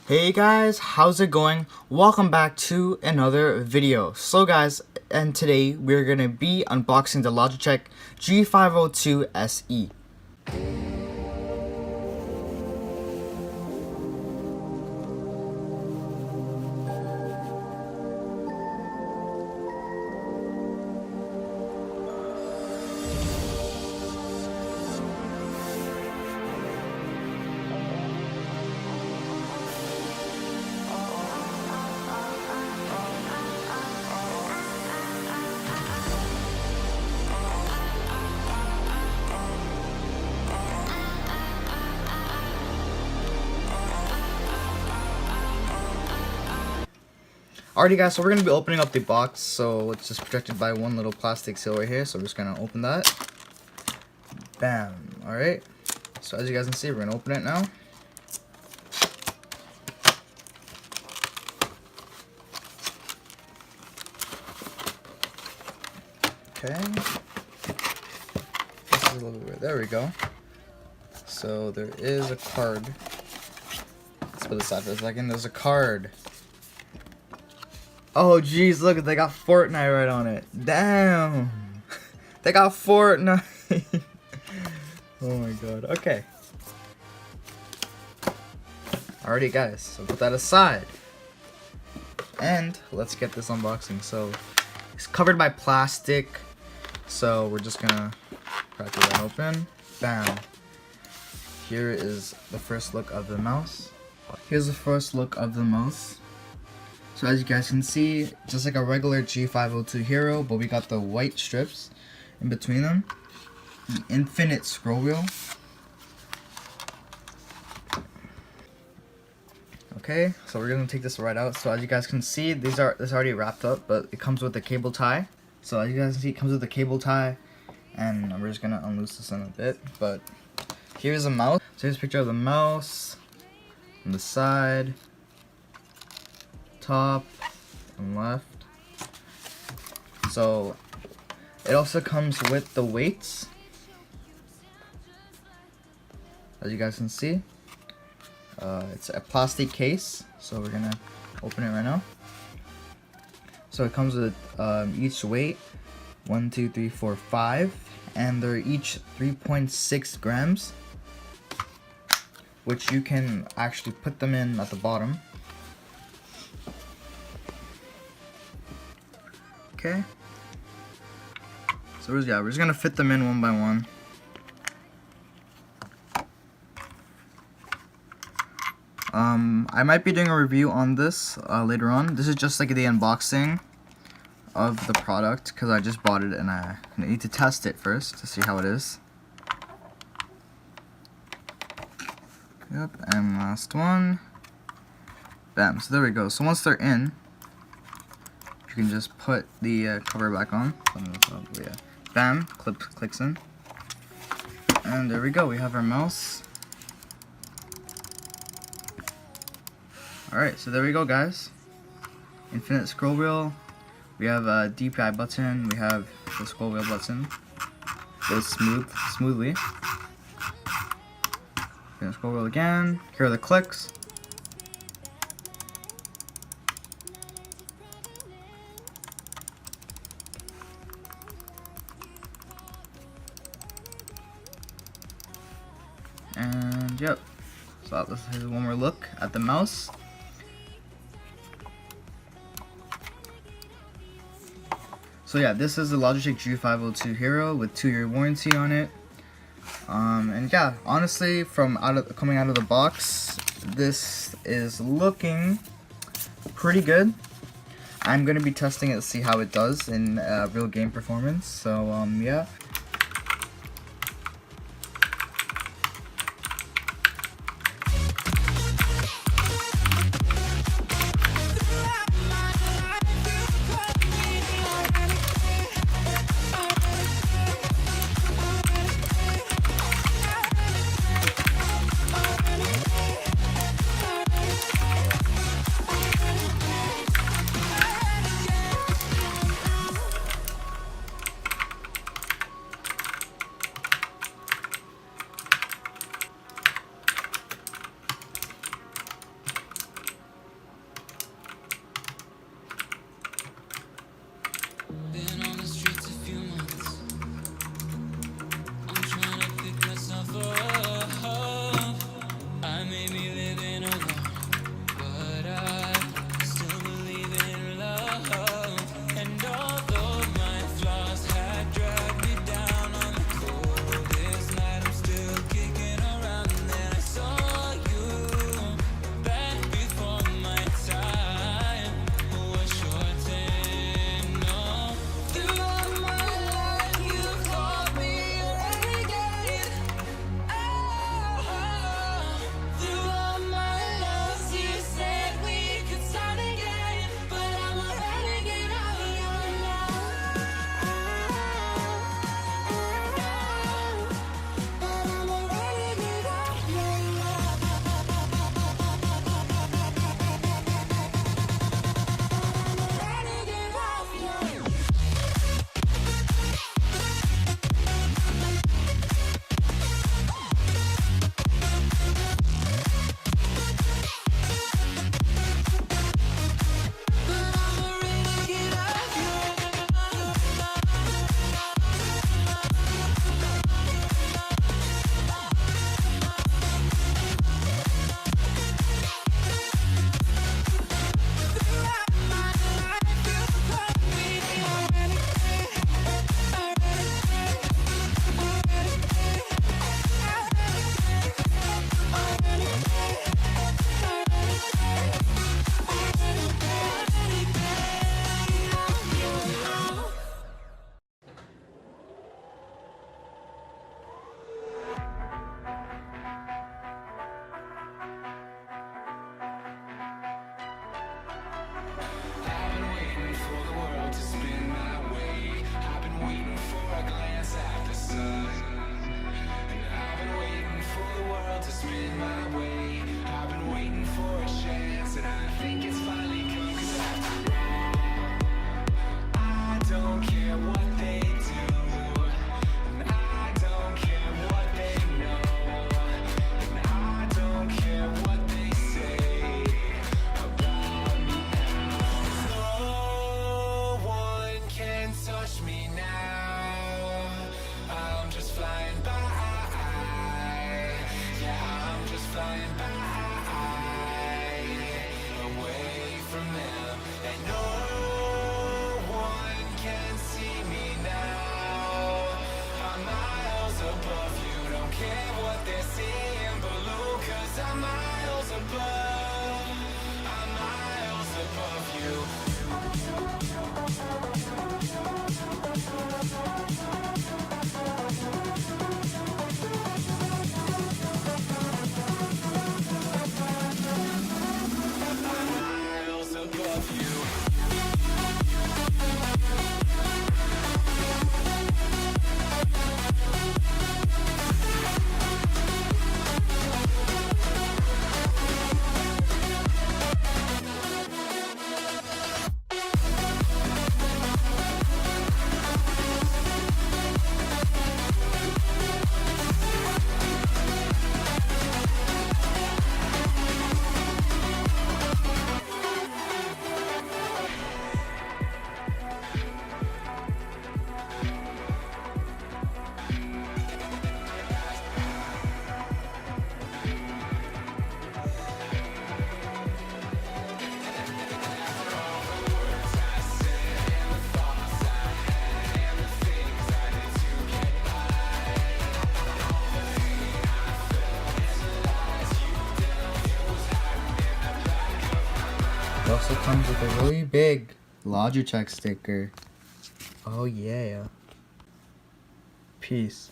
Hey guys, how's it going? Welcome back to another video. So guys, and today we're gonna be unboxing the Logitech G502 SE. Alrighty guys, so we're going to be opening up the box, so it's just protected by one little plastic seal right here, so we're just going to open that. Bam. Alright, so as you guys can see, we're going to open it now. Okay. This is a little bit weird. There we go. So there is a card. Let's put it aside for a second. There's a card. Oh jeez, look, they got Fortnite right on it. Damn. They got Fortnite. Oh my god. Okay. Alrighty guys, so put that aside. And let's get this unboxing. So it's covered by plastic. So we're just gonna crack it open. Bam. Here is the first look of the mouse. Here's the first look of the mouse. So as you guys can see, just like a regular G502 Hero, but we got the white strips in between them. The infinite scroll wheel. Okay, so we're gonna take this right out. So as you guys can see, this is already wrapped up, but it comes with a cable tie. So as you guys can see, it comes with a cable tie, and we're just gonna unloose this in a bit. But here's a mouse. So here's a picture of the mouse on the side, top and left. So it also comes with the weights, as you guys can see. It's a plastic case, so we're gonna open it right now. So it comes with each weight, 1, 2, 3, 4, 5, and they're each 3.6 grams, which you can actually put them in at the bottom. Okay. So we're just gonna fit them in one by one. I might be doing a review on this later on. This is just like the unboxing of the product because I just bought it and I need to test it first to see how it is. Yep, and last one. Bam. So there we go. So once they're in, you can just put the cover back on. Yeah. Bam, clicks in. And there we go, we have our mouse. Alright, so there we go guys. Infinite scroll wheel. We have a DPI button, we have the scroll wheel button. Goes smoothly. Scroll wheel again. Here are the clicks. And yep, so this is one more look at the mouse. So yeah, this is the Logitech G502 Hero with 2-year warranty on it. And yeah, honestly, from coming out of the box, this is looking pretty good. I'm gonna be testing it to see how it does in real game performance. So yeah. Also comes with a really big Logitech sticker. Oh yeah. Peace.